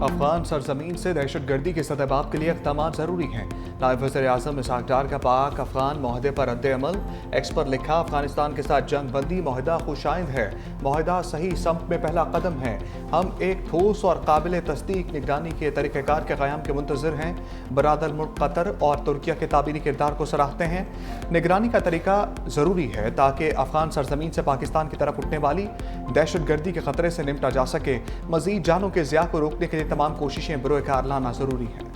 अफगान सरजमीन से दहशतगर्दी के सतहबाब के लिए इक़दाम ज़रूरी हैं। नायब वज़ीर-ए-आज़म इसहाक डार का पाक अफगान माहदे पर रद्द-ए-अमल। एक्स पर लिखा, अफगानिस्तान के साथ जंग बंदी माहदा खुशाइंद है। माहदा सही समत में पहला कदम है। हम एक ठोस और काबिल तस्दीक निगरानी के तरीक़ेकार के क़याम के मुंतज़िर हैं। बरादर मुल्क कतर और तुर्किया के ताबीनी किरदार को सराहते हैं। निगरानी का तरीका ज़रूरी है ताकि अफगान सरजमीन से पाकिस्तान की तरफ उठने वाली दहशतगर्दी के खतरे से निपटा जा सके। मज़ीद जानों के ज़िया को रोकने के लिए तमाम कोशिशें बरोए कार लाना ज़रूरी है।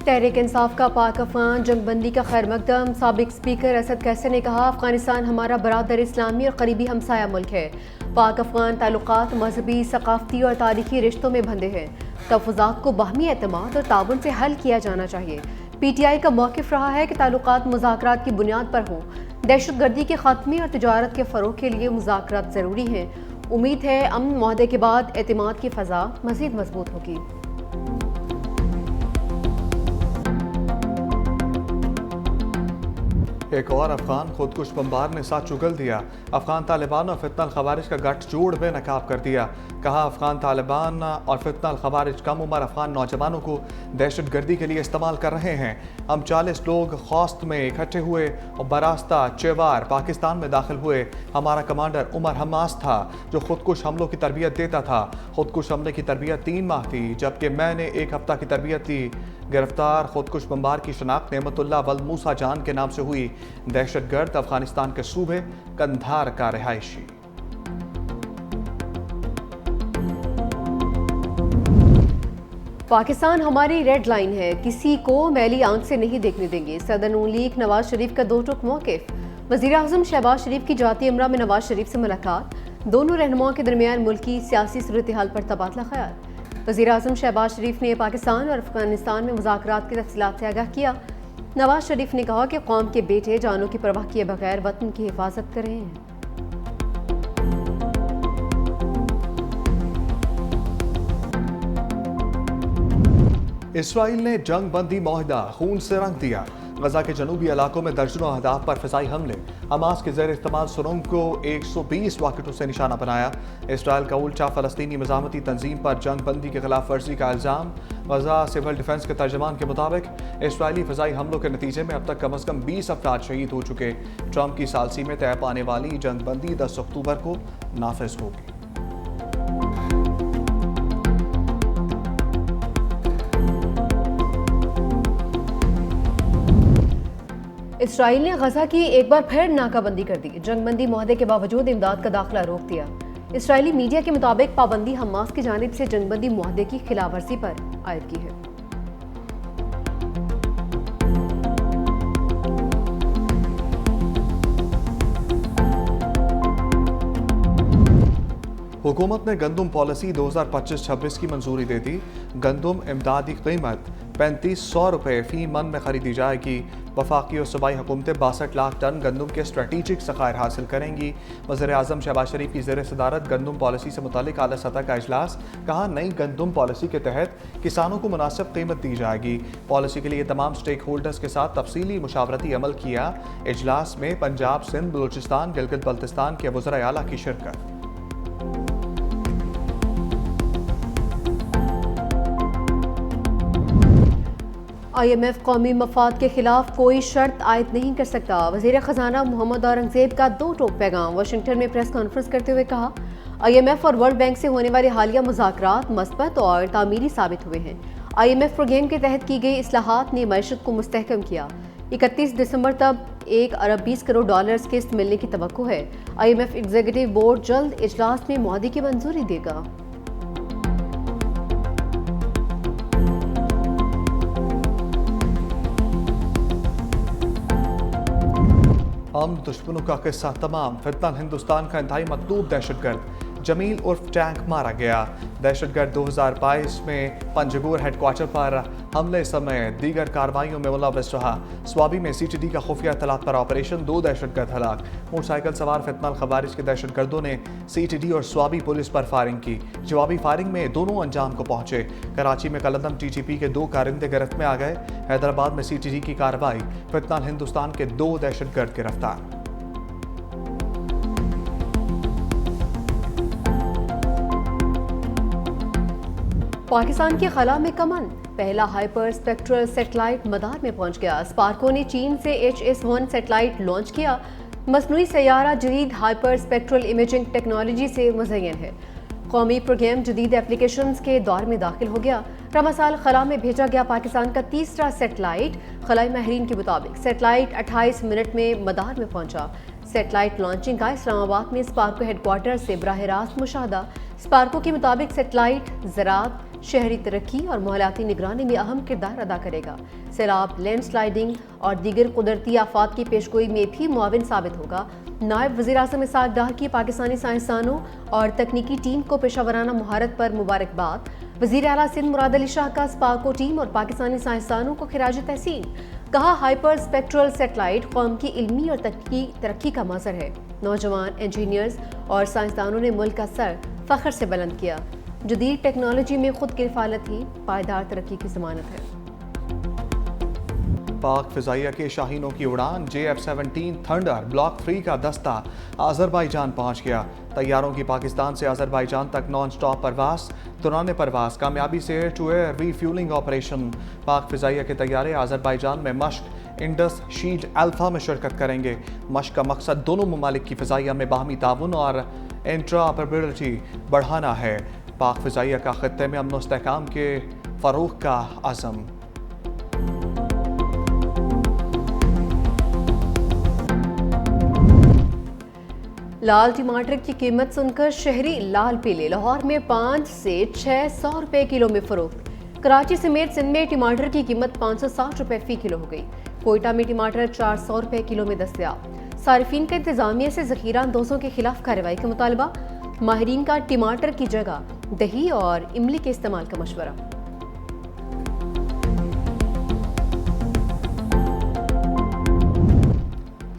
तहरीक इंसाफ का पाक अफगान जंगबंदी का खैर मकदम। साबिक स्पीकर असद कैसर ने कहा, अफगानिस्तान हमारा बरादर इस्लामी और करीबी हमसाया मुल्क है। पाक अफगान ताल्लुकात मजहबी, सकाफती और तारीखी रिश्तों में बंधे हैं। तफज़ात को बाहमी एतमाद और ताबन से हल किया जाना चाहिए। PTI का मौक़िफ़ रहा है कि ताल्लुकात मुज़ाकरात की बुनियाद पर हों। दहशतगर्दी के खात्मे और तिजारत के फ़रोग़ के लिए मुज़ाकरात ज़रूरी हैं। उम्मीद है अमन मुआहदे के बाद एतमाद की फ़ज़ा मज़ीद मजबूत होगी। एक और अफगान खुदकुश बमबार ने साथ चुगल दिया। अफगान तालिबान और फितना खवारिज का गठजोड़ बेनकाब कर दिया। कहा, अफगान तालिबान और फितना खवारिज कम उम्र अफगान नौजवानों को दहशतगर्दी के लिए इस्तेमाल कर रहे हैं। हम 40 लोग खौस्त में इकट्ठे हुए और बरास्ता चेवार पाकिस्तान में दाखिल हुए। हमारा कमांडर उमर हमास था जो खुदकुश हमलों की तरबियत देता था। खुदकुश हमले की तरबियत 3 माह थी, जबकि मैंने 1 हफ्ता की तरबियत दी। गिरफ्तार खुदकुश बमबार की शनाख्त नेमतुल्लाह वल मूसा जान के नाम से हुई। दहशतगर्द अफगानिस्तान के सूबे कंधार का रिहायशी। पाकिस्तान हमारी रेड लाइन है, किसी को मैली आंख से नहीं देखने देंगे। सदर नून लीग नवाज शरीफ का दो टूक मौक़िफ़। वज़ीर-ए-आज़म शहबाज शरीफ की जाती अमरा में नवाज शरीफ से मुलाकात। दोनों रहनुमाओं के दरमियान मुल्की सियासी सूरत-ए-हाल पर तबादला ख्याल। वज़ीर-ए-आज़म शहबाज शरीफ ने पाकिस्तान और अफगानिस्तान में मुज़ाकरात की तफ़सीलात से आगाह किया। नवाज शरीफ ने कहा कि कौम के बेटे जानों की परवाह किए बगैर वतन की हिफाजत कर रहे हैं। इसराइल ने जंग बंदी माहिदा खून से रंग दिया। गजा के जनूबी इलाकों में दर्जनों अहदाफ पर फ़िज़ाई हमले। हमास के ज़ेर इस्तेमाल सुरंग को 120 रॉकेटों से निशाना बनाया। इसराइल का उल्टा फ़लस्तीनी मज़ामती तंजीम पर जंग बंदी की खिलाफ वर्जी का इल्ज़ाम। गजा सिविल डिफेंस के तर्जमान के मुताबिक इसराइली फ़िज़ाई हमलों के नतीजे में अब तक कम अज़ कम 20 अफराद शहीद हो चुके। ट्रंप की सालसी में तय पाने वाली जंग बंदी 10 अक्टूबर को नाफिज होगी। इसराइल ने गजा की एक बार फिर नाकाबंदी कर दी। जंगबंदी मुआहदे के बावजूद इमदाद का दाखिला रोक दिया। इसराइली मीडिया के मुताबिक पाबंदी हमास की जानिब से जंगबंदी मुआहदे की खिलाफवर्जी पर आयद की है। हुकूमत ने गंदम पॉलिसी 2025-26 की मंजूरी दे दी। गंदम इमदादी कीमत 3500 रुपये फी मन में खरीदी जाएगी। वफाकी और सूबाई हुकूमतें 62 लाख टन गंदम के स्ट्रेटेजिक ज़खायर हासिल करेंगी। वज़ीर-ए-आज़म शहबाज शरीफ की ज़ेर सदारत गंदम पॉलिसी से मुतालिक आला सतह का इजलास। कहा, नई गंदम पॉलिसी के तहत किसानों को मुनासिब कीमत दी जाएगी। पॉलिसी के लिए तमाम स्टेक होल्डर्स के साथ तफसीली मुशावरती अमल किया। इजलास में पंजाब, सिंध, बलूचिस्तान, गिलगित बल्तिस्तान के वज़राए आला की शिरकत। IMF कौमी मफाद के खिलाफ कोई शर्त आयद नहीं कर सकता। वज़ीर ख़जाना मोहम्मद औरंगज़ेब का दो टोक पैगाम। वाशिंगटन में प्रेस कॉन्फ्रेंस करते हुए कहा, IMF और वर्ल्ड बैंक से होने वाले हालिया मुज़ाकरात मस्बत और तामीरी साबित हुए हैं। IMF प्रोग्राम के तहत की गई इस्लाहात ने मईशत को मुस्तहकम किया। 31 दिसंबर तक 1 अरब 20 करोड़ डॉलर्स किस्त मिलने की तवक्को है। IMF एग्जीक्यूटिव बोर्ड जल्द इजलास में मुआहदे की मंजूरी देगा। हम दुश्मनों का किस्सा तमाम। फितना हिंदुस्तान का इंतहाई मतलूब दहशतगर्द जमील उर्फ टैंक मारा गया। दहशतगर्द 2022 में पंजगुर हेडक्वार्टर पर हमले समय दीगर कार्रवाइयों में मुलव्वस रहा। स्वाबी में CTD का खुफिया इत्तलात पर ऑपरेशन, 2 दहशतगर्द हलाक। मोटरसाइकिल सवार फितना खवारिज के दहशतगर्दों ने CTD और स्वाबी पुलिस पर फायरिंग की। जवाबी फायरिंग में दोनों अंजाम को पहुंचे। कराची में कलंदम TTP के 2 कारिंदे गिरफ्त में आ गए। हैदराबाद में CTD की कार्रवाई, फितना हिंदुस्तान के 2 दहशतगर्द गिरफ्तार। पाकिस्तान की खला में कमन, पहला हाइपर स्पेक्ट्रल सेटेलाइट मदार में पहुंच गया। स्पार्को ने चीन से HS-1 सेटेलाइट लॉन्च किया। मसनूई सैयारा जदीद हाइपर स्पेक्ट्रल इमेजिंग टेक्नोलॉजी से मुज़य्यन है। कौमी प्रोग्राम जदीद एप्लीकेशंस के दौर में दाखिल हो गया। रवा साल खला में भेजा गया पाकिस्तान का तीसरा सेटेलाइट। खलाई माहिरीन के मुताबिक सेटेलाइट 28 मिनट में मदार में पहुंचा। सेटेलाइट लॉन्चिंग का इस्लामाबाद में स्पार्को हेडक्वार्टर से बराह रास्त मुशाहदा। स्पार्को के मुताबिक सेटेलाइट ज़राअत, शहरी तरक्की और माहौलियाती निगरानी में अहम किरदार अदा करेगा। सैलाब, लैंडस्लाइडिंग और दीगर कुदरती आफात की पेशगोई में भी मुआविन साबित होगा। नायब वज़ीर आज़म इसहाक डार की पाकिस्तानी साइंसदानों और तकनीकी टीम को पेशावराना महारत पर मुबारकबाद। वज़ीर आला सिंध मुराद अली शाह का स्पार्को टीम और पाकिस्तानी साइंसदानों को खिराज तहसीन। कहा, हाइपर स्पेक्ट्रल सेटेलाइट कौम की इल्मी और तकनीकी तरक्की का मज़हर है। नौजवान इंजीनियर्स और साइंसदानों ने मुल्क का सर फ़ख्र से बुलंद किया। जदीद टेक्नोलॉजी में खुद किफ़ालत ही पायदार तरक्की की ज़मानत है। पाक फ़िज़ाइया के शाहीनों की उड़ान JF-17 थंडर ब्लॉक 3 का दस्ता आज़रबाईजान पहुंच गया। तैयारों की पाकिस्तान से आज़रबाईजान तक नॉन स्टॉप परवास, दौरान परवास कामयाबी से air to air refuelling operation. Pak फ़िज़ाइया के तैयारे आज़रबाईजान में मश्क इंडस शील्ड अल्फा में शिरकत करेंगे। मश्क का मकसद दोनों ममालिक की फ़िज़ाइया में बाहमी ताउन और इंट्राऑपरेबिलिटी बढ़ाना है। पाक फ़िज़ाइया का ख़ित्ते में अमन इस्तेहकाम के फ़रोग़ का अज़म। लाल टमाटर की कीमत सुनकर शहरी लाल पीले। लाहौर में 5 से 600 रुपए किलो में फरोख्त। कराची समेत सिंध में टमाटर की कीमत 560 रुपए फी किलो हो गई। कोयटा में टमाटर 400 रुपए किलो में दस्तयाब। सारिफीन का इंतजामिया से ज़ख़ीरा अंदोज़ों के खिलाफ कार्रवाई का मुतालबा। माहिरीन का टमाटर की जगह दही और इमली के इस्तेमाल का मशवरा।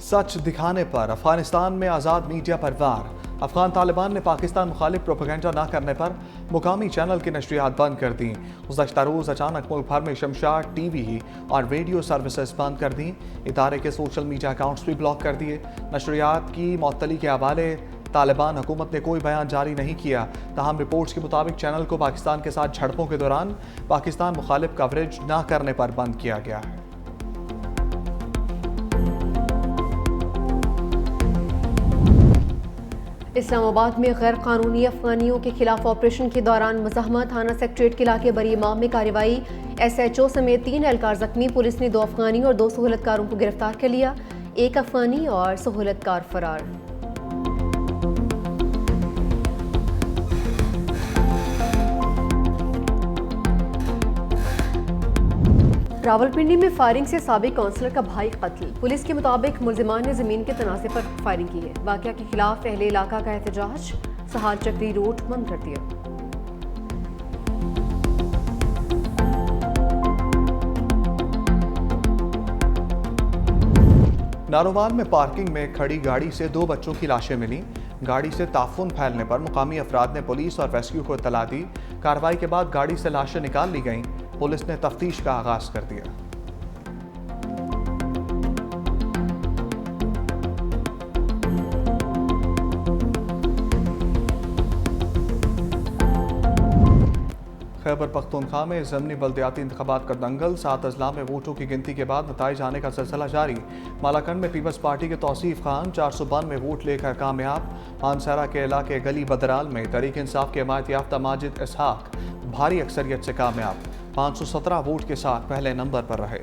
सच दिखाने पर अफगानिस्तान में आज़ाद मीडिया पर वार। अफगान तालिबान ने पाकिस्तान मुखालिफ प्रोपेगेंडा न करने पर मुकामी चैनल की नशरियात बंद कर दी। गुज़श्ता रोज़ अचानक मुल्क भर में शमशाद TV और रेडियो सर्विसेज बंद कर दी। इदारे के सोशल मीडिया अकाउंट्स भी ब्लॉक कर दिए। नशरियात की मअतली के हवाले तालिबान हुकूमत ने कोई बयान जारी नहीं किया। ताहम रिपोर्ट्स के मुताबिक चैनल को पाकिस्तान के साथ झड़पों के दौरान पाकिस्तान मुखालिफ कवरेज न करने पर बंद किया गया है। इस्लामाबाद में गैर कानूनी अफगानियों के खिलाफ ऑपरेशन के दौरान मज़ाहमत थाना सेक्रेटरीट के इलाके बरी इमाम में कार्रवाई। SHO समेत 3 एहलकार जख्मी। पुलिस ने 2 अफगानी और 2 सहूलतकारों को गिरफ्तार कर लिया। 1 अफगानी और सहूलतकार फरार। रावलपिंडी में फायरिंग से साबिक काउंसलर का भाई कत्ल। पुलिस के मुताबिक मुलजिमान ने जमीन के तनाज़े पर फायरिंग की है। वाक़या के खिलाफ अहले इलाका का एहतजाज। सहाल चक्री रोड बंद कर दिया। नारोवाल में पार्किंग में खड़ी गाड़ी से 2 बच्चों की लाशें मिली। गाड़ी से ताफून फैलने पर मुकामी अफराद ने पुलिस और रेस्क्यू को इत्तला दी। कार्रवाई के बाद गाड़ी से लाशें निकाल ली गईं। पुलिस ने तफ्तीश का आगाज कर दिया। खैबर पख्तूनख्वा में ज़मीनी बल्दियाती इंतखाबात का दंगल। 7 अजला में वोटों की गिनती के बाद नताइज आने का सिलसिला जारी। मालाकंड में पीपल्स पार्टी के तौसीफ खान 492 वोट लेकर कामयाब। मानसरा के इलाके गली बदराल में तहरीक इंसाफ के हिमायत याफ्ता माजिद इसहाक भारी अक्सरियत से कामयाब। 517 वोट के साथ पहले नंबर पर रहे।